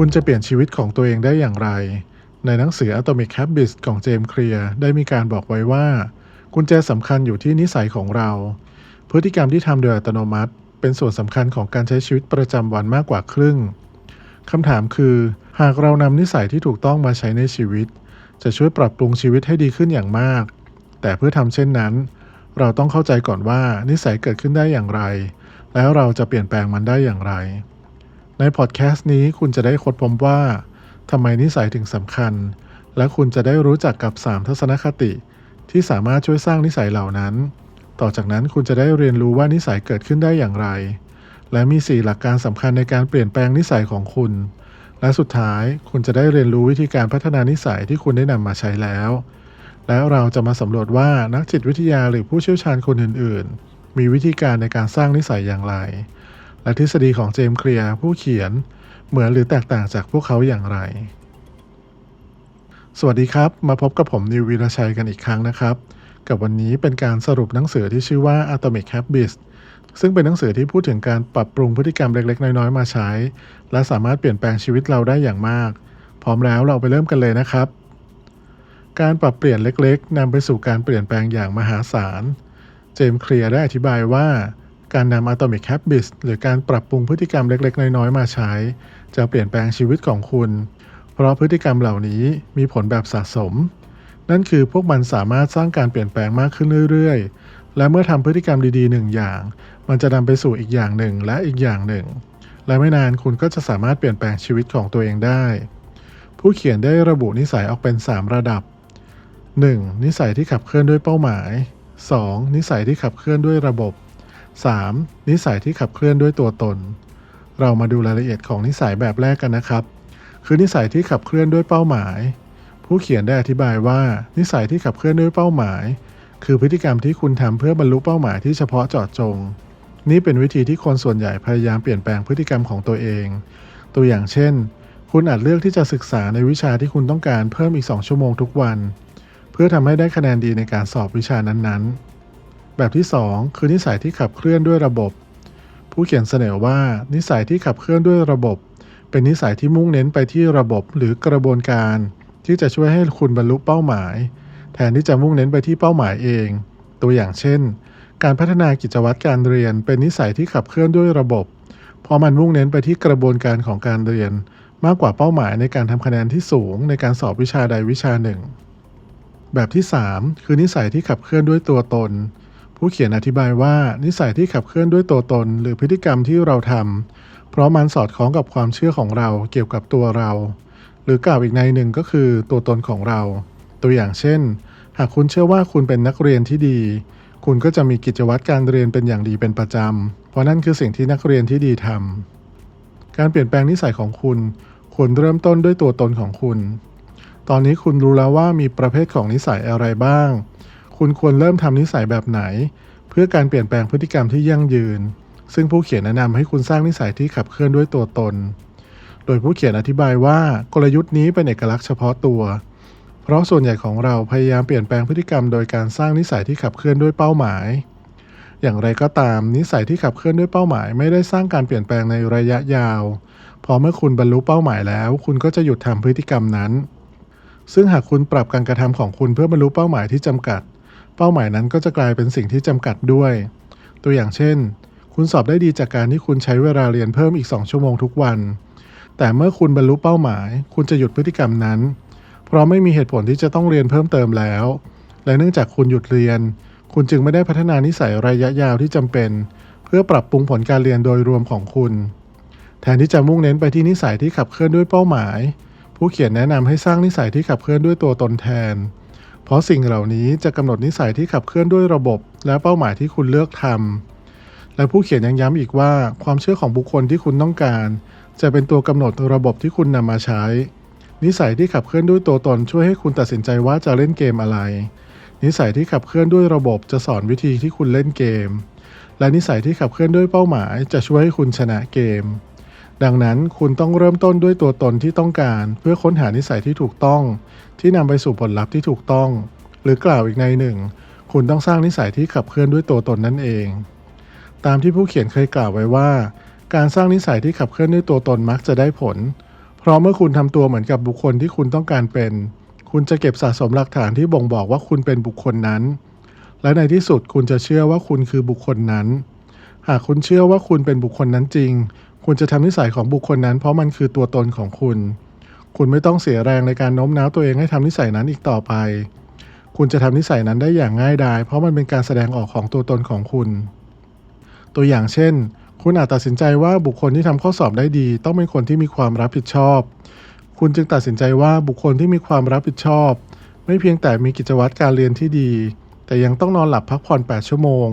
คุณจะเปลี่ยนชีวิตของตัวเองได้อย่างไรในหนังสือ Atomic Habits ของเจมส์เคลียร์ได้มีการบอกไว้ว่ากุญแจสำคัญอยู่ที่นิสัยของเราพฤติกรรมที่ทำโดยอัตโนมัติเป็นส่วนสำคัญของการใช้ชีวิตประจำวันมากกว่าครึ่งคำถามคือหากเรานำนิสัยที่ถูกต้องมาใช้ในชีวิตจะช่วยปรับปรุงชีวิตให้ดีขึ้นอย่างมากแต่เพื่อทำเช่นนั้นเราต้องเข้าใจก่อนว่านิสัยเกิดขึ้นได้อย่างไรแล้วเราจะเปลี่ยนแปลงมันได้อย่างไรในพอดแคสต์นี้คุณจะได้ค้นพบว่าทำไมนิสัยถึงสำคัญและคุณจะได้รู้จักกับ3ทัศนคติที่สามารถช่วยสร้างนิสัยเหล่านั้นต่อจากนั้นคุณจะได้เรียนรู้ว่านิสัยเกิดขึ้นได้อย่างไรและมี4หลักการสำคัญในการเปลี่ยนแปลงนิสัยของคุณและสุดท้ายคุณจะได้เรียนรู้วิธีการพัฒนานิสัยที่คุณได้นำมาใช้แล้วแล้วเราจะมาสำรวจว่านักจิตวิทยาหรือผู้เชี่ยวชาญคนอื่นๆมีวิธีการในการสร้างนิสัยอย่างไรและทฤษฎีของเจมส์เคลียร์ผู้เขียนเหมือนหรือแตกต่างจากพวกเขาอย่างไรสวัสดีครับมาพบกับผมนิววีรชัยกันอีกครั้งนะครับกับวันนี้เป็นการสรุปหนังสือที่ชื่อว่า Atomic Habits ซึ่งเป็นหนังสือที่พูดถึงการปรับปรุงพฤติกรรมเล็กๆน้อยๆมาใช้และสามารถเปลี่ยนแปลงชีวิตเราได้อย่างมากพร้อมแล้วเราไปเริ่มกันเลยนะครับการปรับเปลี่ยนเล็กๆนำไปสู่การเปลี่ยนแปลงอย่างมหาศาลเจมส์เคลียร์ได้อธิบายว่าการนำ Atomic Habits หรือการปรับปรุงพฤติกรรมเล็กๆน้อยๆมาใช้จะเปลี่ยนแปลงชีวิตของคุณเพราะพฤติกรรมเหล่านี้มีผลแบบสะสมนั่นคือพวกมันสามารถสร้างการเปลี่ยนแปลงมากขึ้นเรื่อยๆและเมื่อทำพฤติกรรมดีๆหนึ่งอย่างมันจะนำไปสู่อีกอย่างหนึ่งและอีกอย่างหนึ่งและไม่นานคุณก็จะสามารถเปลี่ยนแปลงชีวิตของตัวเองได้ผู้เขียนได้ระบุนิสัยออกเป็น3ระดับ 1. นิสัยที่ขับเคลื่อนด้วยเป้าหมาย 2. นิสัยที่ขับเคลื่อนด้วยระบบ 3. นิสัยที่ขับเคลื่อนด้วยตัวตนเรามาดูรายละเอียดของนิสัยแบบแรกกันนะครับคือนิสัยที่ขับเคลื่อนด้วยเป้าหมายผู้เขียนได้อธิบายว่านิสัยที่ขับเคลื่อนด้วยเป้าหมายคือพฤติกรรมที่คุณทำเพื่อบรรลุเป้าหมายที่เฉพาะเจาะจงนี่เป็นวิธีที่คนส่วนใหญ่พยายามเปลี่ยนแปลงพฤติกรรมของตัวเองตัวอย่างเช่นคุณอาจเลือกที่จะศึกษาในวิชาที่คุณต้องการเพิ่มอีก2 ชั่วโมงทุกวันเพื่อทำให้ได้คะแนนดีในการสอบวิชานั้นๆแบบที่2คือนิสัยที่ขับเคลื่อนด้วยระบบผู้เขียนเสนอว่านิสัยที่ขับเคลื่อนด้วยระบบเป็นนิสัยที่มุ่งเน้นไปที่ระบบหรือกระบวนการที่จะช่วยให้คุณบรรลุเป้าหมายแทนที่จะมุ่งเน้นไปที่เป้าหมายเองตัวอย่างเช่นการพัฒนากิจวัตรการเรียนเป็นนิสัยที่ขับเคลื่อนด้วยระบบเพราะมันมุ่งเน้นไปที่กระบวนการของการเรียนมากกว่าเป้าหมายในการทำคะแนนที่สูงในการสอบวิชาใดวิชาหนึ่งแบบที่3คือนิสัยที่ขับเคลื่อนด้วยตัวตนผู้เขียนอธิบายว่านิสัยที่ขับเคลื่อนด้วยตัวตนหรือพฤติกรรมที่เราทำเพราะมันสอดคล้องกับความเชื่อของเราเกี่ยวกับตัวเราหรือกล่าวอีกในหนึ่งก็คือตัวตนของเราตัวอย่างเช่นหากคุณเชื่อว่าคุณเป็นนักเรียนที่ดีคุณก็จะมีกิจวัตรการเรียนเป็นอย่างดีเป็นประจำเพราะนั่นคือสิ่งที่นักเรียนที่ดีทำการเปลี่ยนแปลงนิสัยของคุณควรเริ่มต้นด้วยตัวตนของคุณตอนนี้คุณรู้แล้วว่ามีประเภทของนิสัยอะไรบ้างคุณควรเริ่มทำนิสัยแบบไหนเพื่อการเปลี่ยนแปลงพฤติกรรมที่ยั่งยืนซึ่งผู้เขียนแนะนำให้คุณสร้างนิสัยที่ขับเคลื่อนด้วยตัวตนโดยผู้เขียนอธิบายว่ากลยุทธ์นี้เป็นเอกลักษณ์เฉพาะตัวเพราะส่วนใหญ่ของเราพยายามเปลี่ยนแปลงพฤติกรรมโดยการสร้างนิสัยที่ขับเคลื่อนด้วยเป้าหมายอย่างไรก็ตามนิสัยที่ขับเคลื่อนด้วยเป้าหมายไม่ได้สร้างการเปลี่ยนแปลงในระยะยาวพอเมื่อคุณบรรลุเป้าหมายแล้วคุณก็จะหยุดทำพฤติกรรมนั้นซึ่งหากคุณปรับการกระทำของคุณเพื่อบรรลุเป้าหมายที่จำกัดเป้าหมายนั้นก็จะกลายเป็นสิ่งที่จำกัดด้วยตัวอย่างเช่นคุณสอบได้ดีจากการที่คุณใช้เวลาเรียนเพิ่มอีก2 ชั่วโมงทุกวันแต่เมื่อคุณบรรลุเป้าหมายคุณจะหยุดพฤติกรรมนั้นเพราะไม่มีเหตุผลที่จะต้องเรียนเพิ่มเติมแล้วและเนื่องจากคุณหยุดเรียนคุณจึงไม่ได้พัฒนานิสัยระยะยาวที่จำเป็นเพื่อปรับปรุงผลการเรียนโดยรวมของคุณแทนที่จะมุ่งเน้นไปที่นิสัยที่ขับเคลื่อนด้วยเป้าหมายผู้เขียนแนะนำให้สร้างนิสัยที่ขับเคลื่อนด้วยตัวตนแทนเพราะสิ่งเหล่านี้จะกำหนดนิสัยที่ขับเคลื่อนด้วยระบบและเป้าหมายที่คุณเลือกทำและผู้เขียนยังย้ำอีกว่าความเชื่อของบุคคลที่คุณต้องการจะเป็นตัวกำหนดระบบที่คุณนำมาใช้นิสัยที่ขับเคลื่อนด้วยตัวตนช่วยให้คุณตัดสินใจว่าจะเล่นเกมอะไรนิสัยที่ขับเคลื่อนด้วยระบบจะสอนวิธีที่คุณเล่นเกมและนิสัยที่ขับเคลื่อนด้วยเป้าหมายจะช่วยให้คุณชนะเกมดังนั้นคุณต้องเริ่มต้นด้วยตัวตนที่ต้องการเพื่อค้นหานิสัยที่ถูกต้องที่นำไปสู่ผลลัพธ์ที่ถูกต้องหรือกล่าวอีกในหนึ่งคุณต้องสร้างนิสัยที่ขับเคลื่อนด้วยตัวตนนั่นเองตามที่ผู้เขียนเคยกล่าวไว้ว่าการสร้างนิสัยที่ขับเคลื่อนด้วยตัวตนมักจะได้ผลเพ ราะเมื่อคุณทำตัวเหมือนกับบุคคลที่คุณต้องการเป็นคุณจะเก็บสะสมหลักฐานที่บ่งบอกว่าคุณเป็นบุคคลนั้นและในที่สุดคุณจะเชื่อว่าคุณคือบุคคลนั้นหากคุณเชื่อว่าคุณเป็นบุคคลนั้นจริงคุณจะทำนิสัยของบุคคลนั้นเพราะมันคือตัวตนของคุณคุณไม่ต้องเสียแรงในการโน้มน้าวตัวเองให้ทำนิสัยนั้นอีกต่อไปคุณจะทำนิสัยนั้นได้อย่างง่ายดายเพราะมันเป็นการแสดงออกของตัวตนของคุณตัวอย่างเช่นคุณอาจตัดสินใจว่าบุคคลที่ทำข้อสอบได้ดีต้องเป็นคนที่มีความรับผิดชอบคุณจึงตัดสินใจว่าบุคคลที่มีความรับผิดชอบไม่เพียงแต่มีกิจวัตรการเรียนที่ดีแต่ยังต้องนอนหลับพักผ่อน8ชั่วโมง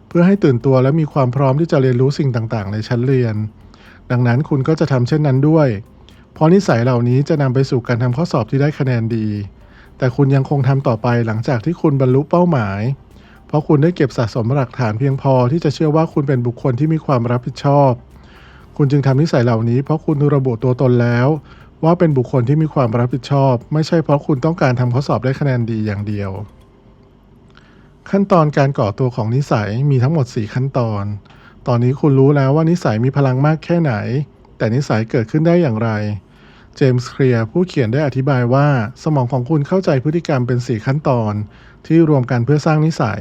เพื่อให้ตื่นตัวและมีความพร้อมที่จะเรียนรู้สิ่งต่างๆในชั้นเรียนดังนั้นคุณก็จะทำเช่นนั้นด้วยเพราะนิสัยเหล่านี้จะนำไปสู่การทำข้อสอบที่ได้คะแนนดีแต่คุณยังคงทำต่อไปหลังจากที่คุณบรรลุเป้าหมายเพราะคุณได้เก็บสะสมหลักฐานเพียงพอที่จะเชื่อว่าคุณเป็นบุคคลที่มีความรับผิดชอบคุณจึงทำนิสัยเหล่านี้เพราะคุณระบุตัวตนแล้วว่าเป็นบุคคลที่มีความรับผิดชอบไม่ใช่เพราะคุณต้องการทำข้อสอบได้คะแนนดีอย่างเดียวขั้นตอนการก่อตัวของนิสัยมีทั้งหมด4ขั้นตอนตอนนี้คุณรู้แล้วว่านิสัยมีพลังมากแค่ไหนแต่นิสัยเกิดขึ้นได้อย่างไรเจมส์เคลียร์ผู้เขียนได้อธิบายว่าสมองของคุณเข้าใจพฤติกรรมเป็น4ขั้นตอนที่รวมกันเพื่อสร้างนิสัย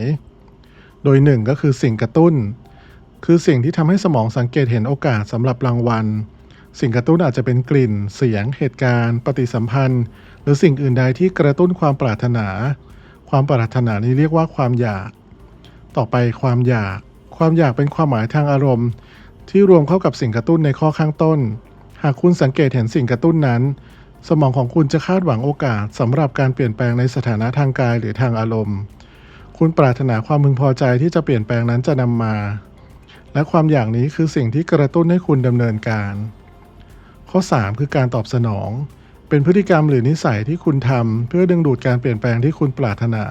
โดย1ก็คือสิ่งกระตุ้นคือสิ่งที่ทำให้สมองสังเกตเห็นโอกาสสำหรับรางวัลสิ่งกระตุ้นอาจจะเป็นกลิ่นเสียงเหตุการณ์ปฏิสัมพันธ์หรือสิ่งอื่นใดที่กระตุ้นความปรารถนาความปรารถนานี้เรียกว่าความอยากต่อไปความอยากเป็นความหมายทางอารมณ์ที่รวมเข้ากับสิ่งกระตุ้นในข้อข้างต้นหากคุณสังเกตเห็นสิ่งกระตุ้นนั้นสมองของคุณจะคาดหวังโอกาสสำหรับการเปลี่ยนแปลงในสถานะทางกายหรือทางอารมณ์คุณปรารถนาความพึงพอใจที่จะเปลี่ยนแปลงนั้นจะนำมาและความอยากนี้คือสิ่งที่กระตุ้นให้คุณดำเนินการข้อ3คือการตอบสนองเป็นพฤติกรรมหรือนิสัยที่คุณทำเพื่อดึงดูดการเปลี่ยนแปลงที่คุณปรารถนา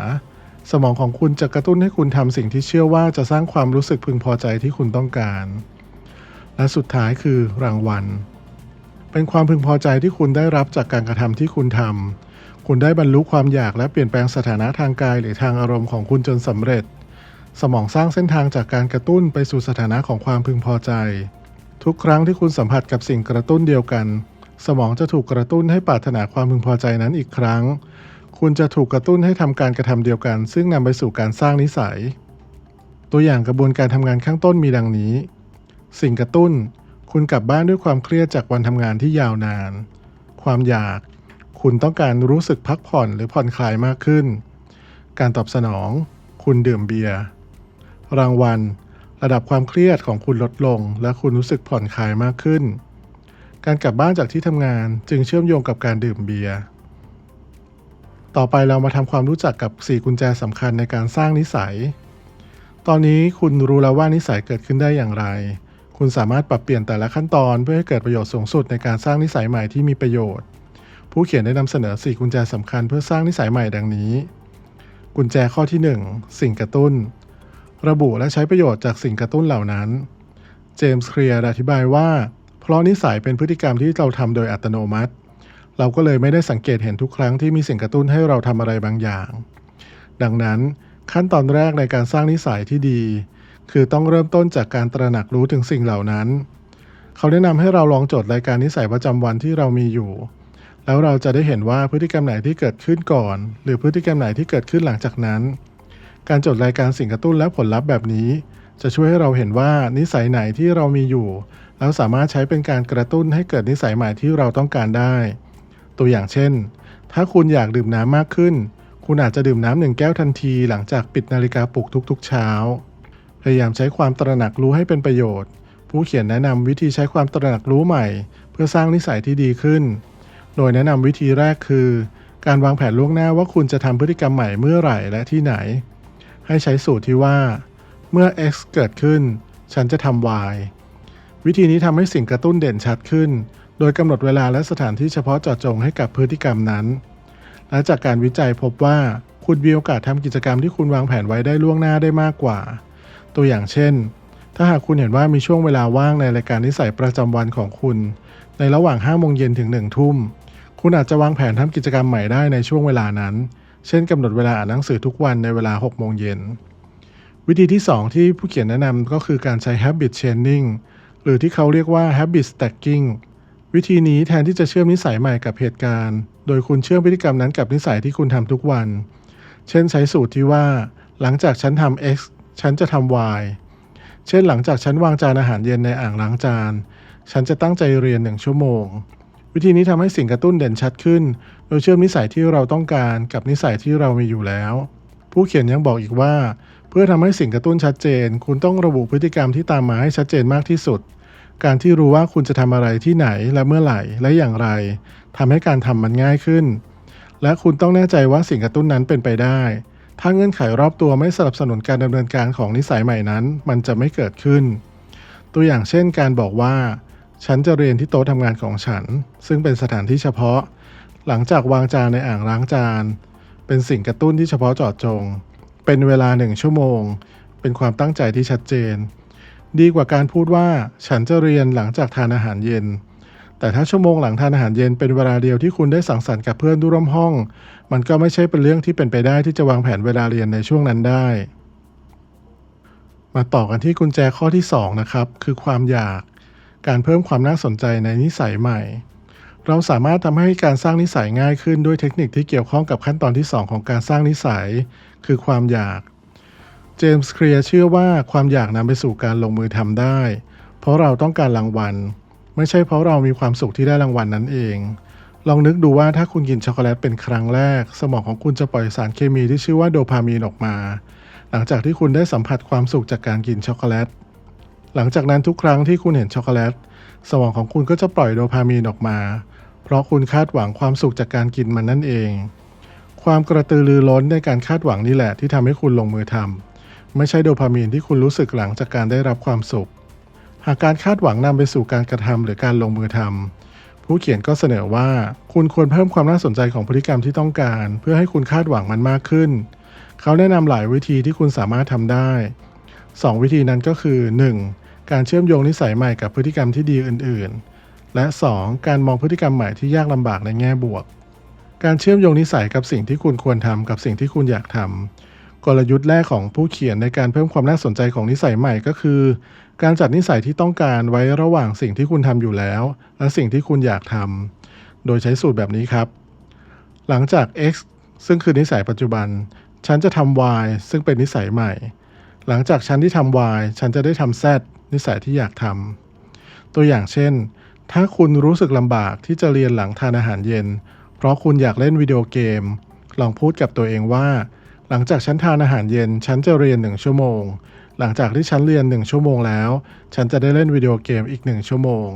สมองของคุณจะกระตุ้นให้คุณทำสิ่งที่เชื่อว่าจะสร้างความรู้สึกพึงพอใจที่คุณต้องการและสุดท้ายคือรางวัลเป็นความพึงพอใจที่คุณได้รับจากการกระทำที่คุณทำคุณได้บรรลุความอยากและเปลี่ยนแปลงสถานะทางกายหรือทางอารมณ์ของคุณจนสำเร็จสมองสร้างเส้นทางจากการกระตุ้นไปสู่สถานะของความพึงพอใจทุกครั้งที่คุณสัมผัสกับสิ่งกระตุ้นเดียวกันสมองจะถูกกระตุ้นให้ปรารถนาความพึงพอใจนั้นอีกครั้งคุณจะถูกกระตุ้นให้ทำการกระทำเดียวกันซึ่งนำไปสู่การสร้างนิสัยตัวอย่างกระบวนการทำงานข้างต้นมีดังนี้สิ่งกระตุ้นคุณกลับบ้านด้วยความเครียดจากวันทำงานที่ยาวนานความอยากคุณต้องการรู้สึกพักผ่อนหรือผ่อนคลายมากขึ้นการตอบสนองคุณดื่มเบียร์รางวัลระดับความเครียดของคุณลดลงและคุณรู้สึกผ่อนคลายมากขึ้นการกลับบ้านจากที่ทำงานจึงเชื่อมโยงกับการดื่มเบียร์ต่อไปเรามาทำความรู้จักกับ4กุญแจสำคัญในการสร้างนิสัยตอนนี้คุณรู้แล้วว่านิสัยเกิดขึ้นได้อย่างไรคุณสามารถปรับเปลี่ยนแต่ละขั้นตอนเพื่อให้เกิดประโยชน์สูงสุดในการสร้างนิสัยใหม่ที่มีประโยชน์ผู้เขียนได้นำเสนอ4กุญแจสำคัญเพื่อสร้างนิสัยใหม่ดังนี้กุญแจข้อที่1สิ่งกระตุ้นระบุและใช้ประโยชน์จากสิ่งกระตุ้นเหล่านั้นเจมส์เคลียร์อธิบายว่าเพราะนิสัยเป็นพฤติกรรมที่เราทำโดยอัตโนมัติเราก็เลยไม่ได้สังเกตเห็นทุกครั้งที่มีสิ่งกระตุ้นให้เราทำอะไรบางอย่างดังนั้นขั้นตอนแรกในการสร้างนิสัยที่ดีคือต้องเริ่มต้นจากการตระหนักรู้ถึงสิ่งเหล่านั้นเขาแนะนำให้เราลองจดรายการนิสัยประจำวันที่เรามีอยู่แล้วเราจะได้เห็นว่าพฤติกรรมไหนที่เกิดขึ้นก่อนหรือพฤติกรรมไหนที่เกิดขึ้นหลังจากนั้นการจดรายการสิ่งกระตุ้นและผลลัพธ์แบบนี้จะช่วยให้เราเห็นว่านิสัยไหนที่เรามีอยู่แล้วสามารถใช้เป็นการกระตุ้นให้เกิดนิสัยใหม่ที่เราต้องการได้ตัวอย่างเช่นถ้าคุณอยากดื่มน้ำมากขึ้นคุณอาจจะดื่มน้ำ1 แก้วทันทีหลังจากปิดนาฬิกาปลุกทุกๆเช้าพยายามใช้ความตระหนักรู้ให้เป็นประโยชน์ผู้เขียนแนะนำวิธีใช้ความตระหนักรู้ใหม่เพื่อสร้างนิสัยที่ดีขึ้นโดยแนะนำวิธีแรกคือการวางแผนล่วงหน้าว่าคุณจะทำพฤติกรรมใหม่เมื่อไหร่และที่ไหนให้ใช้สูตรที่ว่าเมื่อ X เกิดขึ้นฉันจะทำ Y วิธีนี้ทำให้สิ่งกระตุ้นเด่นชัดขึ้นโดยกำหนดเวลาและสถานที่เฉพาะเจาะจงให้กับพฤติกรรมนั้นและจากการวิจัยพบว่าคุณมีโอกาสทำกิจกรรมที่คุณวางแผนไว้ได้ล่วงหน้าได้มากกว่าตัวอย่างเช่นถ้าหากคุณเห็นว่ามีช่วงเวลาว่างในรายการนิสัยประจำวันของคุณในระหว่าง 5 โมงเย็นถึง 1 ทุ่มคุณอาจจะวางแผนทำกิจกรรมใหม่ได้ในช่วงเวลานั้นเช่นกำหนดเวลาอ่านหนังสือทุกวันในเวลา 6 โมงเย็นวิธีที่2ที่ผู้เขียนแนะนำก็คือการใช้ habit chaining หรือที่เขาเรียกว่า habit stacking วิธีนี้แทนที่จะเชื่อมนิสัยใหม่กับเหตุการณ์โดยคุณเชื่อมพฤติกรรมนั้นกับนิสัยที่คุณทำทุกวันเช่นใช้สูตรที่ว่าหลังจากฉันทำ X ฉันจะทำ Y เช่นหลังจากฉันวางจานอาหารเย็นในอ่างล้างจานฉันจะตั้งใจเรียน1 ชั่วโมงวิธีนี้ทำให้สิ่งกระตุ้นเด่นชัดขึ้นโดยเชื่อมนิสัยที่เราต้องการกับนิสัยที่เรามีอยู่แล้วผู้เขียนยังบอกอีกว่าเพื่อทำให้สิ่งกระตุ้นชัดเจนคุณต้องระบุพฤติกรรมที่ตามมาให้ชัดเจนมากที่สุดการที่รู้ว่าคุณจะทำอะไรที่ไหนและเมื่อไหร่และอย่างไรทำให้การทำมันง่ายขึ้นและคุณต้องแน่ใจว่าสิ่งกระตุ้นนั้นเป็นไปได้ถ้าเงื่อนไขรอบตัวไม่สนับสนุนการดำเนินการของนิสัยใหม่นั้นมันจะไม่เกิดขึ้นตัวอย่างเช่นการบอกว่าฉันจะเรียนที่โต๊ะทำงานของฉันซึ่งเป็นสถานที่เฉพาะหลังจากวางจานในอ่างล้างจานเป็นสิ่งกระตุ้นที่เฉพาะเจาะจงเป็นเวลา1 ชั่วโมงเป็นความตั้งใจที่ชัดเจนดีกว่าการพูดว่าฉันจะเรียนหลังจากทานอาหารเย็นแต่ถ้าชั่วโมงหลังทานอาหารเย็นเป็นเวลาเดียวที่คุณได้สังสรรค์กับเพื่อนร่วมห้องมันก็ไม่ใช่เป็นเรื่องที่เป็นไปได้ที่จะวางแผนเวลาเรียนในช่วงนั้นได้มาต่อกันที่กุญแจข้อที่2นะครับคือความอยากการเพิ่มความน่าสนใจในนิสัยใหม่เราสามารถทำให้การสร้างนิสัยง่ายขึ้นด้วยเทคนิคที่เกี่ยวข้องกับขั้นตอนที่2ของการสร้างนิสัยคือความอยากเจมส์เคลียร์เชื่อว่าความอยากนำไปสู่การลงมือทำได้เพราะเราต้องการรางวัลไม่ใช่เพราะเรามีความสุขที่ได้รางวัลนั้นเองลองนึกดูว่าถ้าคุณกินช็อกโกแลตเป็นครั้งแรกสมองของคุณจะปล่อยสารเคมีที่ชื่อว่าโดพามีนออกมาหลังจากที่คุณได้สัมผัสความสุขจากการกินช็อกโกแลตหลังจากนั้นทุกครั้งที่คุณเห็นช็อกโกแลตสมองของคุณก็จะปล่อยโดพามีนออกมาเพราะคุณคาดหวังความสุขจากการกินมันนั่นเองความกระตือรือร้นในการคาดหวังนี่แหละที่ทำให้คุณลงมือทำไม่ใช่โดพามีนที่คุณรู้สึกหลังจากการได้รับความสุขหากการคาดหวังนำไปสู่การกระทำหรือการลงมือทำผู้เขียนก็เสนอว่าคุณควรเพิ่มความน่าสนใจของพฤติกรรมที่ต้องการเพื่อให้คุณคาดหวังมันมากขึ้นเขาแนะนำหลายวิธีที่คุณสามารถทำได้2 วิธีนั้นก็คือ 1. การเชื่อมโยงนิสัยใหม่กับพฤติกรรมที่ดีอื่นๆและ 2. การมองพฤติกรรมใหม่ที่ยากลำบากในแง่บวกการเชื่อมโยงนิสัยกับสิ่งที่คุณควรทำกับสิ่งที่คุณอยากทำกลยุทธ์แรกของผู้เขียนในการเพิ่มความน่าสนใจของนิสัยใหม่ก็คือการจัดนิสัยที่ต้องการไว้ระหว่างสิ่งที่คุณทำอยู่แล้วและสิ่งที่คุณอยากทำโดยใช้สูตรแบบนี้ครับหลังจาก X ซึ่งคือนิสัยปัจจุบันฉันจะทำ Y ซึ่งเป็นนิสัยใหม่หลังจากฉันที่ทำ Y ฉันจะได้ทำ Z นิสัยที่อยากทำตัวอย่างเช่นถ้าคุณรู้สึกลำบากที่จะเรียนหลังทานอาหารเย็นเพราะคุณอยากเล่นวิดีโอเกมลองพูดกับตัวเองว่าหลังจากฉันทานอาหารเย็นฉันจะเรียน1 ชั่วโมงหลังจากที่ฉันเรียน1 ชั่วโมงแล้วฉันจะได้เล่นวิดีโอเกมอีก1 ชั่วโมง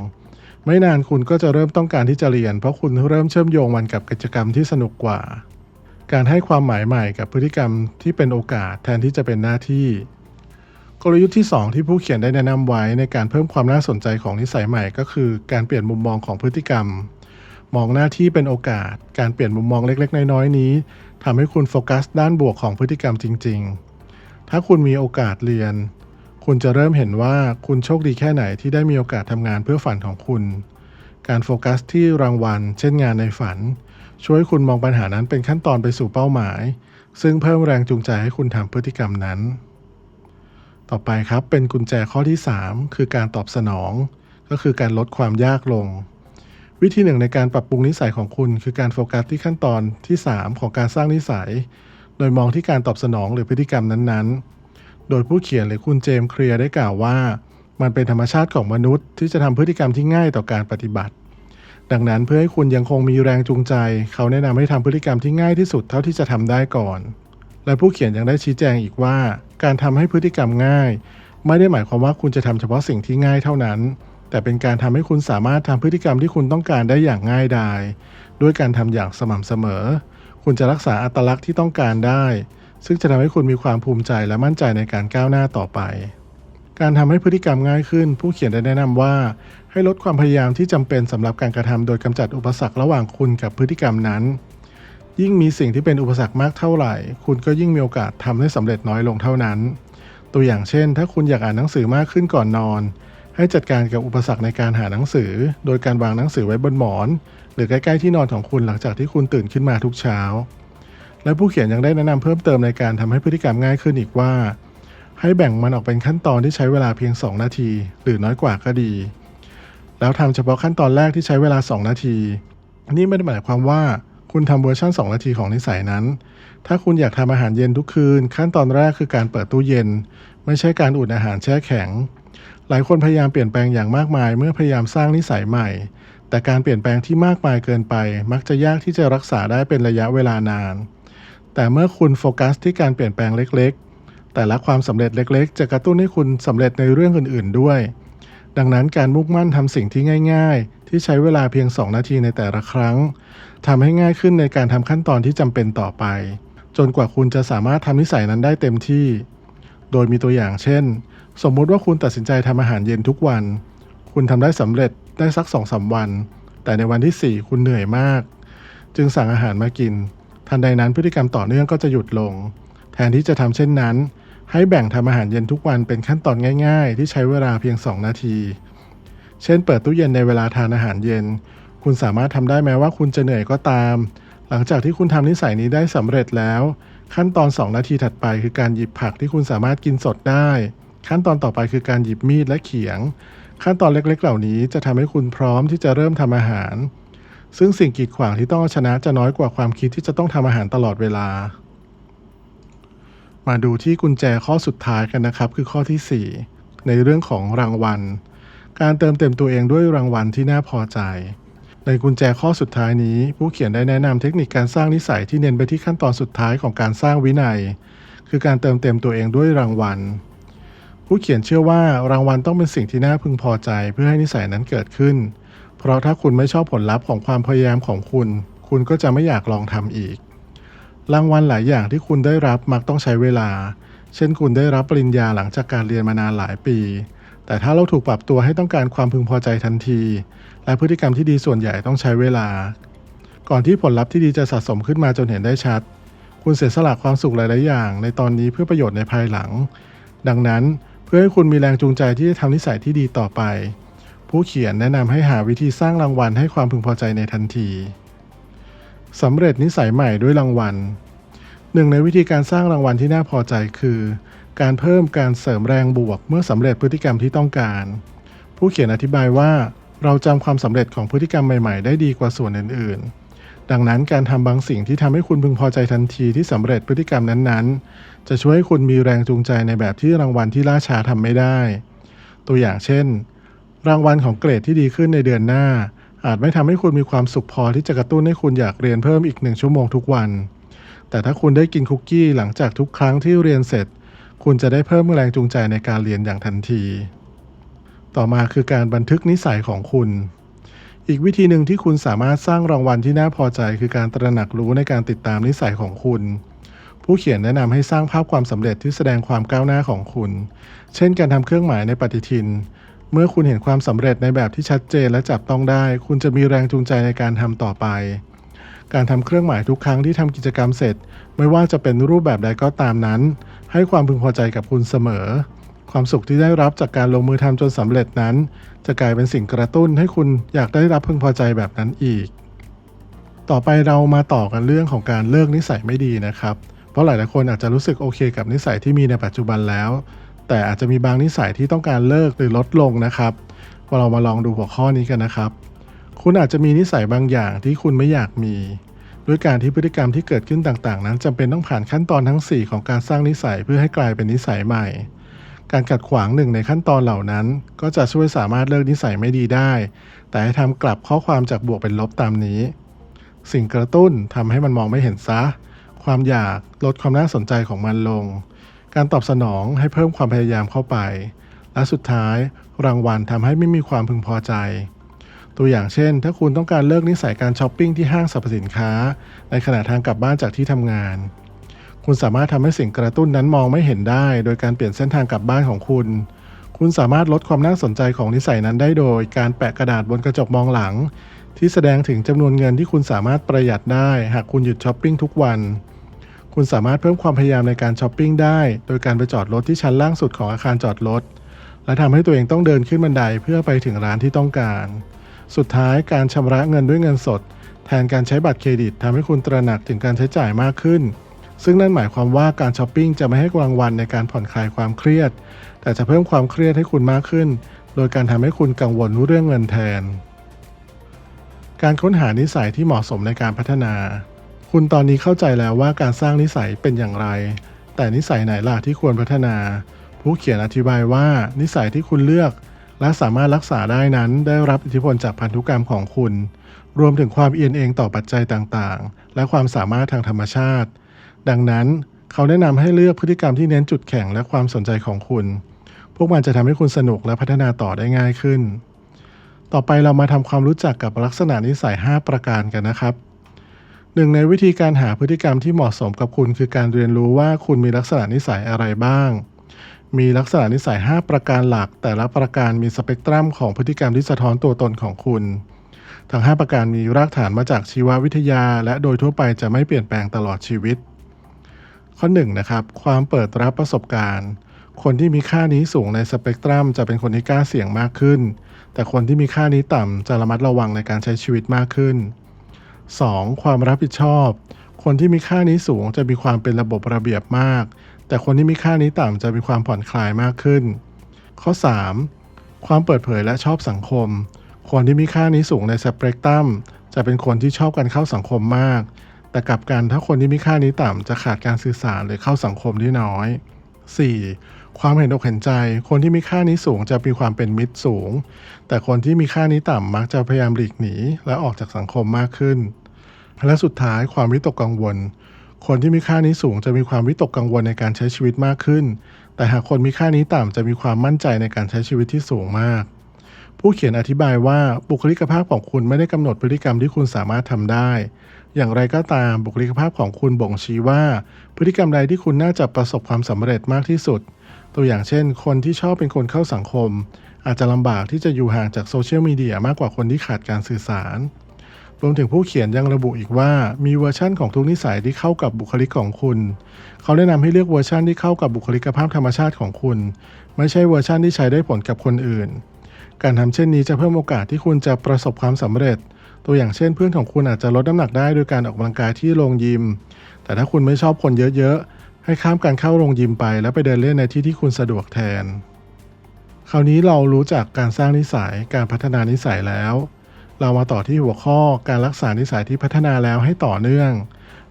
ไม่นานคุณก็จะเริ่มต้องการที่จะเรียนเพราะคุณเริ่มเชื่อมโยงมันกับกิจกรรมที่สนุกกว่าการให้ความหมายใหม่กับพฤติกรรมที่เป็นโอกาสแทนที่จะเป็นหน้าที่กลยุทธ์ที่2ที่ผู้เขียนได้แนะนำไว้ในการเพิ่มความน่าสนใจของนิสัยใหม่ก็คือการเปลี่ยนมุมมองของพฤติกรรมมองหน้าที่เป็นโอกาสการเปลี่ยนมุมมองเล็กๆน้อยๆนี้ทำให้คุณโฟกัสด้านบวกของพฤติกรรมจริงๆถ้าคุณมีโอกาสเรียนคุณจะเริ่มเห็นว่าคุณโชคดีแค่ไหนที่ได้มีโอกาสทำงานเพื่อฝันของคุณการโฟกัสที่รางวัลเช่นงานในฝันช่วยคุณมองปัญหานั้นเป็นขั้นตอนไปสู่เป้าหมายซึ่งเพิ่มแรงจูงใจให้คุณทำพฤติกรรมนั้นต่อไปครับเป็นกุญแจข้อที่3คือการตอบสนองก็คือการลดความยากลงวิธีหนึ่งในการปรับปรุงนิสัยของคุณคือการโฟกัสที่ขั้นตอนที่3ของการสร้างนิสัยโดยมองที่การตอบสนองหรือพฤติกรรมนั้นๆโดยผู้เขียนหรือคุณเจมส์เคลียร์ได้กล่าวว่ามันเป็นธรรมชาติของมนุษย์ที่จะทำพฤติกรรมที่ง่ายต่อการปฏิบัติดังนั้นเพื่อให้คุณยังคงมีแรงจูงใจเขาแนะนำให้ทำพฤติกรรมที่ง่ายที่สุดเท่าที่จะทำได้ก่อนและผู้เขียนยังได้ชี้แจงอีกว่าการทำให้พฤติกรรมง่ายไม่ได้หมายความว่าคุณจะทำเฉพาะสิ่งที่ง่ายเท่านั้นแต่เป็นการทำให้คุณสามารถทำพฤติกรรมที่คุณต้องการได้อย่างง่ายดายด้วยการทำอย่างสม่ำเสมอคุณจะรักษาอัตลักษณ์ที่ต้องการได้ซึ่งจะทำให้คุณมีความภูมิใจและมั่นใจในการก้าวหน้าต่อไปการทำให้พฤติกรรมง่ายขึ้นผู้เขียนได้แนะนำว่าให้ลดความพยายามที่จำเป็นสำหรับการกระทำโดยกำจัดอุปสรรคระหว่างคุณกับพฤติกรรมนั้นยิ่งมีสิ่งที่เป็นอุปสรรคมากเท่าไหร่คุณก็ยิ่งมีโอกาสทำให้สำเร็จน้อยลงเท่านั้นตัวอย่างเช่นถ้าคุณอยากอ่านหนังสือมากขึ้นก่อนนอนให้จัดการกับอุปสรรคในการหาหนังสือโดยการวางหนังสือไว้บนหมอนหรือใกล้ๆที่นอนของคุณหลังจากที่คุณตื่นขึ้นมาทุกเช้าและผู้เขียนยังได้แนะนำเพิ่มเติมในการทำให้พฤติกรรมง่ายขึ้นอีกว่าให้แบ่งมันออกเป็นขั้นตอนที่ใช้เวลาเพียง2 นาทีหรือน้อยกว่าก็ดี แล้วทำเฉพาะขั้นตอนแรกที่ใช้เวลา2นาทีนี่ไม่ได้หมายความว่าคุณทำเวอร์ชัน2นาทีของนิสัยนั้นถ้าคุณอยากทำอาหารเย็นทุกคืนขั้นตอนแรกคือการเปิดตู้เย็นไม่ใช่การอุ่นอาหารแช่แข็งหลายคนพยายามเปลี่ยนแปลงอย่างมากมายเมื่อพยายามสร้างนิสัยใหม่แต่การเปลี่ยนแปลงที่มากมายเกินไปมักจะยากที่จะรักษาได้เป็นระยะเวลานานแต่เมื่อคุณโฟกัสที่การเปลี่ยนแปลงเล็กๆแต่ละความสำเร็จเล็กๆจะกระตุ้นให้คุณสำเร็จในเรื่องอื่นๆด้วยดังนั้นการมุ่งมั่นทำสิ่งที่ง่ายๆที่ใช้เวลาเพียง2นาทีในแต่ละครั้งทำให้ง่ายขึ้นในการทำขั้นตอนที่จำเป็นต่อไปจนกว่าคุณจะสามารถทำนิสัยนั้นได้เต็มที่โดยมีตัวอย่างเช่นสมมุติว่าคุณตัดสินใจทำอาหารเย็นทุกวันคุณทำได้สำเร็จได้สัก 2-3 วันแต่ในวันที่4คุณเหนื่อยมากจึงสั่งอาหารมากินทันใดนั้นพฤติกรรมต่อเนื่องก็จะหยุดลงแทนที่จะทำเช่นนั้นให้แบ่งทำอาหารเย็นทุกวันเป็นขั้นตอนง่ายๆที่ใช้เวลาเพียง2นาทีเช่นเปิดตู้เย็นในเวลาทานอาหารเย็นคุณสามารถทำได้แม้ว่าคุณจะเหนื่อยก็ตามหลังจากที่คุณทำนิสัยนี้ได้สำเร็จแล้วขั้นตอน2นาทีถัดไปคือการหยิบผักที่คุณสามารถกินสดได้ขั้นตอนต่อไปคือการหยิบมีดและเขียงขั้นตอนเล็กๆเหล่านี้จะทำให้คุณพร้อมที่จะเริ่มทำอาหารซึ่งสิ่งกีดขวางที่ต้องเอาชนะจะน้อยกว่าความคิดที่จะต้องทำอาหารตลอดเวลามาดูที่กุญแจข้อสุดท้ายกันนะครับคือข้อที่4ในเรื่องของรางวัลการเติมเต็มตัวเองด้วยรางวัลที่น่าพอใจในกุญแจข้อสุดท้ายนี้ผู้เขียนได้แนะนำเทคนิคการสร้างนิสัยที่เน้นไปที่ขั้นตอนสุดท้ายของการสร้างวินัยคือการเติมเต็มตัวเองด้วยรางวัลผู้เขียนเชื่อว่ารางวัลต้องเป็นสิ่งที่น่าพึงพอใจเพื่อให้นิสัยนั้นเกิดขึ้นเพราะถ้าคุณไม่ชอบผลลัพธ์ของความพยายามของคุณก็จะไม่อยากลองทำอีกรางวัลหลายอย่างที่คุณได้รับมักต้องใช้เวลาเช่นคุณได้รับปริญญาหลังจากการเรียนมานานหลายปีแต่ถ้าเราถูกปรับตัวให้ต้องการความพึงพอใจทันทีและพฤติกรรมที่ดีส่วนใหญ่ต้องใช้เวลาก่อนที่ผลลัพธ์ที่ดีจะสะสมขึ้นมาจนเห็นได้ชัดคุณเสียสละความสุขหลายๆอย่างในตอนนี้เพื่อประโยชน์ในภายหลังดังนั้นเพื่อให้คุณมีแรงจูงใจที่จะทำนิสัยที่ดีต่อไปผู้เขียนแนะนำให้หาวิธีสร้างรางวัลให้ความพึงพอใจในทันทีสำเร็จนิสัยใหม่ด้วยรางวัลหนึ่งในวิธีการสร้างรางวัลที่น่าพอใจคือการเพิ่มการเสริมแรงบวกเมื่อสำเร็จพฤติกรรมที่ต้องการผู้เขียนอธิบายว่าเราจำความสำเร็จของพฤติกรรมใหม่ๆได้ดีกว่าส่วนอื่นๆดังนั้นการทำบางสิ่งที่ทำให้คุณพึงพอใจทันทีที่สำเร็จพฤติกรรมนั้นๆจะช่วยให้คุณมีแรงจูงใจในแบบที่รางวัลที่ล่าช้าทำไม่ได้ตัวอย่างเช่นรางวัลของเกรดที่ดีขึ้นในเดือนหน้าอาจไม่ทำให้คุณมีความสุขพอที่จะกระตุ้นให้คุณอยากเรียนเพิ่มอีก1 ชั่วโมงทุกวันแต่ถ้าคุณได้กินคุกกี้หลังจากทุกครั้งที่เรียนเสร็จคุณจะได้เพิ่มแรงจูงใจในการเรียนอย่างทันทีต่อมาคือการบันทึกนิสัยของคุณอีกวิธีหนึ่งที่คุณสามารถสร้างรางวัลที่น่าพอใจคือการตระหนักรู้ในการติดตามนิสัยของคุณผู้เขียนแนะนำให้สร้างภาพความสำเร็จที่แสดงความก้าวหน้าของคุณเช่นการทำเครื่องหมายในปฏิทินเมื่อคุณเห็นความสำเร็จในแบบที่ชัดเจนและจับต้องได้คุณจะมีแรงจูงใจในการทำต่อไปการทำเครื่องหมายทุกครั้งที่ทำกิจกรรมเสร็จไม่ว่าจะเป็นรูปแบบใดก็ตามนั้นให้ความพึงพอใจกับคุณเสมอความสุขที่ได้รับจากการลงมือทำจนสำเร็จนั้นจะกลายเป็นสิ่งกระตุ้นให้คุณอยากได้รับพึงพอใจแบบนั้นอีกต่อไปเรามาต่อกันเรื่องของการเลิกนิสัยไม่ดีนะครับเพราะหลายๆคนอาจจะรู้สึกโอเคกับนิสัยที่มีในปัจจุบันแล้วแต่อาจจะมีบางนิสัยที่ต้องการเลิกหรือลดลงนะครับเรามาลองดูหัวข้อนี้กันนะครับคุณอาจจะมีนิสัยบางอย่างที่คุณไม่อยากมีด้วยการที่พฤติกรรมที่เกิดขึ้นต่างๆนั้นจำเป็นต้องผ่านขั้นตอนทั้ง4ของการสร้างนิสัยเพื่อให้กลายเป็นนิสัยใหม่การขัดขวางหนึ่งในขั้นตอนเหล่านั้นก็จะช่วยสามารถเลิกนิสัยไม่ดีได้แต่ให้ทำกลับข้อความจากบวกเป็นลบตามนี้สิ่งกระตุ้นทำให้มันมองไม่เห็นซะความอยากลดความน่าสนใจของมันลงการตอบสนองให้เพิ่มความพยายามเข้าไปและสุดท้ายรางวัลทำให้ไม่มีความพึงพอใจตัวอย่างเช่นถ้าคุณต้องการเลิกนิสัยการช้อปปิ้งที่ห้างสรรพสินค้าในขณะทางกลับบ้านจากที่ทำงานคุณสามารถทำให้สิ่งกระตุ้นนั้นมองไม่เห็นได้โดยการเปลี่ยนเส้นทางกลับบ้านของคุณสามารถลดความน่าสนใจของนิสัยนั้นได้โดยการแปะกระดาษบนกระจกมองหลังที่แสดงถึงจำนวนเงินที่คุณสามารถประหยัดได้หากคุณหยุดช้อปปิ้งทุกวันคุณสามารถเพิ่มความพยายามในการช้อปปิ้งได้โดยการไปจอดรถที่ชั้นล่างสุดของอาคารจอดรถและทำให้ตัวเองต้องเดินขึ้นบันไดเพื่อไปถึงร้านที่ต้องการสุดท้ายการชำระเงินด้วยเงินสดแทนการใช้บัตรเครดิตทำให้คุณตระหนักถึงการใช้จ่ายมากขึ้นซึ่งนั่นหมายความว่าการช้อปปิ้งจะไม่ให้รางวัลในการผ่อนคลายความเครียดแต่จะเพิ่มความเครียดให้คุณมากขึ้น โดยการทำให้คุณกังวลเรื่องเงินแทนการค้นหานิสัยที่เหมาะสมในการพัฒนาคุณตอนนี้เข้าใจแล้วว่าการสร้างนิสัยเป็นอย่างไรแต่นิสัยไหนล่ะที่ควรพัฒนาผู้เขียนอธิบายว่านิสัยที่คุณเลือกและสามารถรักษาได้นั้นได้รับอิทธิพลจากพันธุกรรมของคุณรวมถึงความเอียงเองต่อปัจจัยต่างๆและความสามารถทางธรรมชาติดังนั้นเขาแนะนำให้เลือกพฤติกรรมที่เน้นจุดแข็งและความสนใจของคุณพวกมันจะทำให้คุณสนุกและพัฒนาต่อได้ง่ายขึ้นต่อไปเรามาทำความรู้จักกับลักษณะนิสัย5ประการกันนะครับหนึ่งในวิธีการหาพฤติกรรมที่เหมาะสมกับคุณคือการเรียนรู้ว่าคุณมีลักษณะนิสัยอะไรบ้างมีลักษณะนิสัย5ประการหลักแต่ละประการมีสเปกตรัมของพฤติกรรมที่สะท้อนตัวตนของคุณทั้ง5ประการมีรากฐานมาจากชีววิทยาและโดยทั่วไปจะไม่เปลี่ยนแปลงตลอดชีวิตข้อ1นะครับความเปิดรับประสบการณ์คนที่มีค่านี้สูงในสเปกตรัมจะเป็นคนที่กล้าเสี่ยงมากขึ้นแต่คนที่มีค่านี้ต่ำจะระมัดระวังในการใช้ชีวิตมากขึ้น 2. ความรับผิดชอบคนที่มีค่านี้สูงจะมีความเป็นระบบระเบียบมากแต่คนที่มีค่านี้ต่ำจะมีความผ่อนคลายมากขึ้นข้อ 3. ความเปิดเผยและชอบสังคมคนที่มีค่านี้สูงในสเปกตรัมจะเป็นคนที่ชอบการเข้าสังคมมากแต่กลับกันถ้าคนที่มีค่านี้ต่ำจะขาดการสื่อสารหรือเข้าสังคมที่น้อย 4. ความเห็นอกเห็นใจคนที่มีค่านี้สูงจะมีความเป็นมิตรสูงแต่คนที่มีค่านี้ต่ำมักจะพยายามหลีกหนีและออกจากสังคมมากขึ้นและสุดท้ายความวิตกกังวลคนที่มีค่านี้สูงจะมีความวิตกกังวลในการใช้ชีวิตมากขึ้นแต่หากคนมีค่านี้ต่ำจะมีความมั่นใจในการใช้ชีวิตที่สูงมากผู้เขียนอธิบายว่าบุคลิกภาพของคุณไม่ได้กำหนดพฤติกรรมที่คุณสามารถทำได้อย่างไรก็ตามบุคลิกภาพของคุณบ่งชี้ว่าพฤติกรรมใดที่คุณน่าจะประสบความสำเร็จมากที่สุดตัวอย่างเช่นคนที่ชอบเป็นคนเข้าสังคมอาจจะลำบากที่จะอยู่ห่างจากโซเชียลมีเดียมากกว่าคนที่ขาดการสื่อสารรวมถึงผู้เขียนยังระบุอีกว่ามีเวอร์ชั่นของทุกนิสัยที่เข้ากับบุคลิกของคุณเขาแนะนำให้เลือกเวอร์ชันที่เข้ากับบุคลิกภาพธรรมชาติของคุณไม่ใช่เวอร์ชันที่ใช้ได้ผลกับคนอื่นการทำเช่นนี้จะเพิ่มโอกาสที่คุณจะประสบความสำเร็จตัวอย่างเช่นเพื่อนของคุณอาจจะลดน้ำหนักได้โดยการออกกำลังกายที่โรงยิมแต่ถ้าคุณไม่ชอบคนเยอะๆให้ข้ามการเข้าโรงยิมไปแล้วไปเดินเล่นในที่ที่คุณสะดวกแทนคราวนี้เรารู้จักการสร้างนิสัยการพัฒนานิสัยแล้วเรามาต่อที่หัวข้อการรักษานิสัยที่พัฒนาแล้วให้ต่อเนื่อง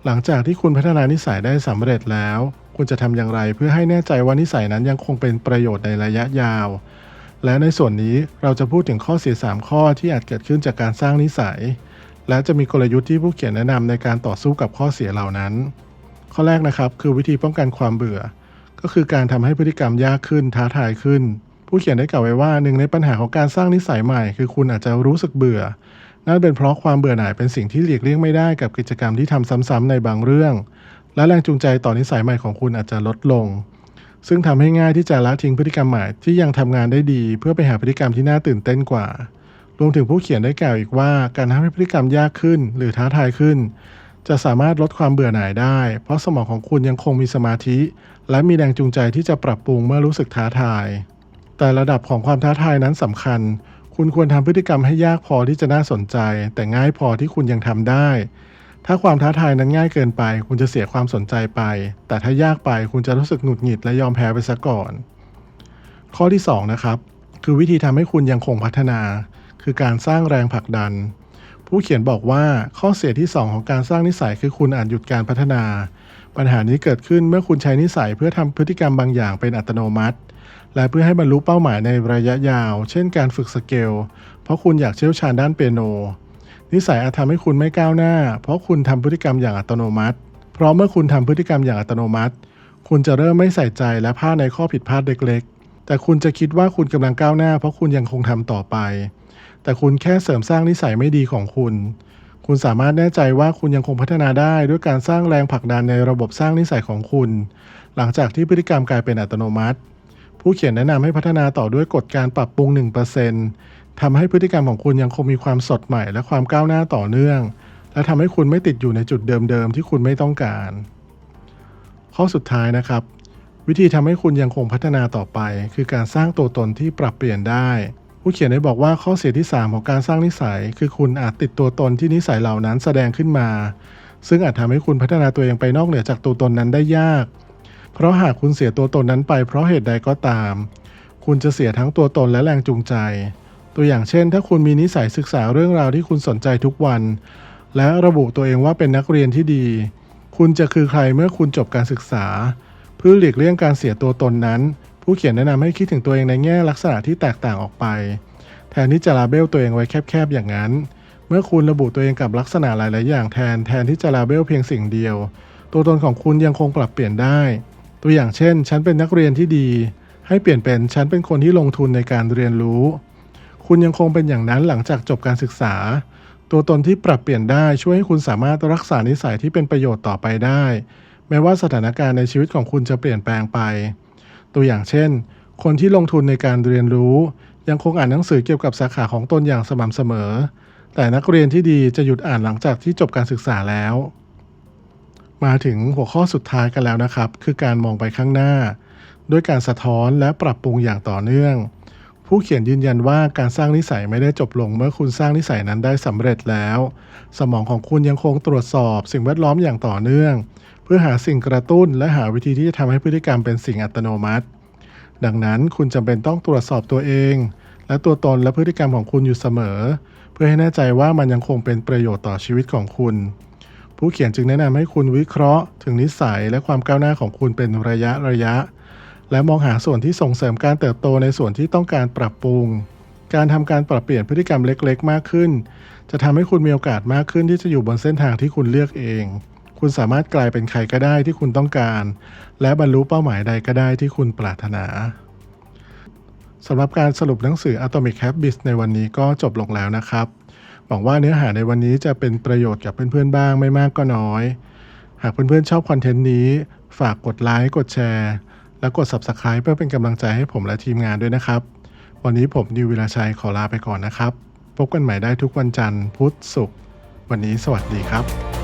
หลังจากที่คุณพัฒนานิสัยได้สำเร็จแล้วคุณจะทำอย่างไรเพื่อให้แน่ใจว่านิสัยนั้นยังคงเป็นประโยชน์ในระยะยาวและในส่วนนี้เราจะพูดถึงข้อเสีย3ข้อที่อาจเกิดขึ้นจากการสร้างนิสัยและจะมีกลยุทธ์ที่ผู้เขียนแนะนำในการต่อสู้กับข้อเสียเหล่านั้นข้อแรกนะครับคือวิธีป้องกันความเบื่อก็คือการทำให้พฤติกรรมยากขึ้นท้าทายขึ้นผู้เขียนได้กล่าวไว้ว่าหนึ่งในปัญหาของการสร้างนิสัยใหม่คือคุณอาจจะรู้สึกเบื่อนั่นเป็นเพราะความเบื่อหน่ายเป็นสิ่งที่หลีกเลี่ยงไม่ได้กับกิจกรรมที่ทำซ้ำๆในบางเรื่องและแรงจูงใจต่อนิสัยใหม่ของคุณอาจจะลดลงซึ่งทำให้ง่ายที่จะละทิ้งพฤติกรรมใหม่ที่ยังทำงานได้ดีเพื่อไปหาพฤติกรรมที่น่าตื่นเต้นกว่ารวมถึงผู้เขียนได้กล่าวอีกว่าการทำให้พฤติกรรมยากขึ้นหรือท้าทายขึ้นจะสามารถลดความเบื่อหน่ายได้เพราะสมองของคุณยังคงมีสมาธิและมีแรงจูงใจที่จะปรับปรุงเมื่อรู้สึกท้าทายแต่ระดับของความท้าทายนั้นสำคัญคุณควรทำพฤติกรรมให้ยากพอที่จะน่าสนใจแต่ง่ายพอที่คุณยังทำได้ถ้าความท้าทายนั้นง่ายเกินไปคุณจะเสียความสนใจไปแต่ถ้ายากไปคุณจะรู้สึกหงุดหงิดและยอมแพ้ไปซะก่อนข้อที่2นะครับคือวิธีทำให้คุณยังคงพัฒนาคือการสร้างแรงผลักดันผู้เขียนบอกว่าข้อเสียที่2ของการสร้างนิสัยคือคุณอาจหยุดการพัฒนาปัญหานี้เกิดขึ้นเมื่อคุณใช้นิสัยเพื่อทำพฤติกรรมบางอย่างเป็นอัตโนมัติและเพื่อให้บรรลุเป้าหมายในระยะยาวเช่นการฝึกสเกลเพราะคุณอยากเชี่ยวชาญด้านเปียโนนิสัยอาจทำให้คุณไม่ก้าวหน้าเพราะคุณทำพฤติกรรมอย่างอัตโนมัติเพราะเมื่อคุณทำพฤติกรรมอย่างอัตโนมัติคุณจะเริ่มไม่ใส่ใจและพลาดในข้อผิดพลาดเล็กๆแต่คุณจะคิดว่าคุณกำลังก้าวหน้าเพราะคุณยังคงทำต่อไปแต่คุณแค่เสริมสร้างนิสัยไม่ดีของคุณคุณสามารถแน่ใจว่าคุณยังคงพัฒนาได้ด้วยการสร้างแรงผลักดันในระบบสร้างนิสัยของคุณหลังจากที่พฤติกรรมกลายเป็นอัตโนมัติผู้เขียนแนะนำให้พัฒนาต่อด้วยกฎการปรับปรุง 1% ทำให้พฤติกรรมของคุณยังคงมีความสดใหม่และความก้าวหน้าต่อเนื่องและทำให้คุณไม่ติดอยู่ในจุดเดิมๆที่คุณไม่ต้องการข้อสุดท้ายนะครับวิธีทำให้คุณยังคงพัฒนาต่อไปคือการสร้างตัวตนที่ปรับเปลี่ยนได้ผู้เขียนได้บอกว่าข้อเสียที่3ของการสร้างนิสัยคือคุณอาจติดตัวตนที่นิสัยเหล่านั้นแสดงขึ้นมาซึ่งอาจทำให้คุณพัฒนาตัวเองไปนอกเหนือจากตัวตนนั้นได้ยากเพราะหากคุณเสียตัวตนนั้นไปเพราะเหตุใดก็ตามคุ คุณจะเสียทั้งตัวตนและแรงจูงใจตัวอย่างเช่นถ้าคุณมีนิสัยศึกษาเรื่องราวที่คุณสนใจทุกวันและระบุตัวเองว่าเป็นนักเรียนที่ดีคุณจะคือใครเมื่อคุณจบการศึกษาเพื่อหลีกเลี่ยงการเสียตัวตนนั้นผู้เขียนแนะนำให้คิดถึงตัวเองในแง่ลักษณะที่แตกต่างออกไปแทนที่จะลาเบลตัวเองไว้แคบๆอย่างนั้นเมื่อคุณระบุตัวเองกับลักษณะหลายๆอย่างแทนที่จะลาเบลเพียงสิ่งเดียวตัวตนของคุณยังคงปรับเปลี่ยนได้ตัวอย่างเช่นฉันเป็นนักเรียนที่ดีให้เปลี่ยนเป็นฉันเป็นคนที่ลงทุนในการเรียนรู้คุณยังคงเป็นอย่างนั้นหลังจากจบการศึกษาตัวตนที่ปรับเปลี่ยนได้ช่วยให้คุณสามารถรักษานิสัยที่เป็นประโยชน์ต่อไปได้แม้ว่าสถานการณ์ในชีวิตของคุณจะเปลี่ยนแปลงไปตัวอย่างเช่นคนที่ลงทุนในการเรียนรู้ยังคงอ่านหนังสือเกี่ยวกับสาขาของตนอย่างสม่ำเสมอแต่นักเรียนที่ดีจะหยุดอ่านหลังจากที่จบการศึกษาแล้วมาถึงหัวข้อสุดท้ายกันแล้วนะครับคือการมองไปข้างหน้าด้วยการสะท้อนและปรับปรุงอย่างต่อเนื่องผู้เขียนยืนยันว่าการสร้างนิสัยไม่ได้จบลงเมื่อคุณสร้างนิสัยนั้นได้สำเร็จแล้วสมองของคุณยังคงตรวจสอบสิ่งแวดล้อมอย่างต่อเนื่องเพื่อหาสิ่งกระตุ้นและหาวิธีที่จะทำให้พฤติกรรมเป็นสิ่งอัตโนมัติดังนั้นคุณจำเป็นต้องตรวจสอบตัวเองและตัวตนและพฤติกรรมของคุณอยู่เสมอเพื่อให้แน่ใจว่ามันยังคงเป็นประโยชน์ต่อชีวิตของคุณผู้เขียนจึงแนะนำให้คุณวิเคราะห์ถึงนิสัยและความก้าวหน้าของคุณเป็นระยะและมองหาส่วนที่ส่งเสริมการเติบโตในส่วนที่ต้องการปรับปรุงการทำการปรับเปลี่ยนพฤติกรรมเล็กๆมากขึ้นจะทำให้คุณมีโอกาสมากขึ้นที่จะอยู่บนเส้นทางที่คุณเลือกเองคุณสามารถกลายเป็นใครก็ได้ที่คุณต้องการและบรรลุเป้าหมายใดก็ได้ที่คุณปรารถนาสำหรับการสรุปหนังสือ Atomic Habits ในวันนี้ก็จบลงแล้วนะครับหวังว่าเนื้อหาในวันนี้จะเป็นประโยชน์กับเพื่อนๆบ้างไม่มากก็น้อยหากเพื่อนๆชอบคอนเทนต์นี้ฝากกดไลค์กดแชร์และกด Subscribe เพื่อเป็นกำลังใจให้ผมและทีมงานด้วยนะครับวันนี้ผมนิว วิราชัยขอลาไปก่อนนะครับพบกันใหม่ได้ทุกวันจันทร์พุธศุกร์วันนี้สวัสดีครับ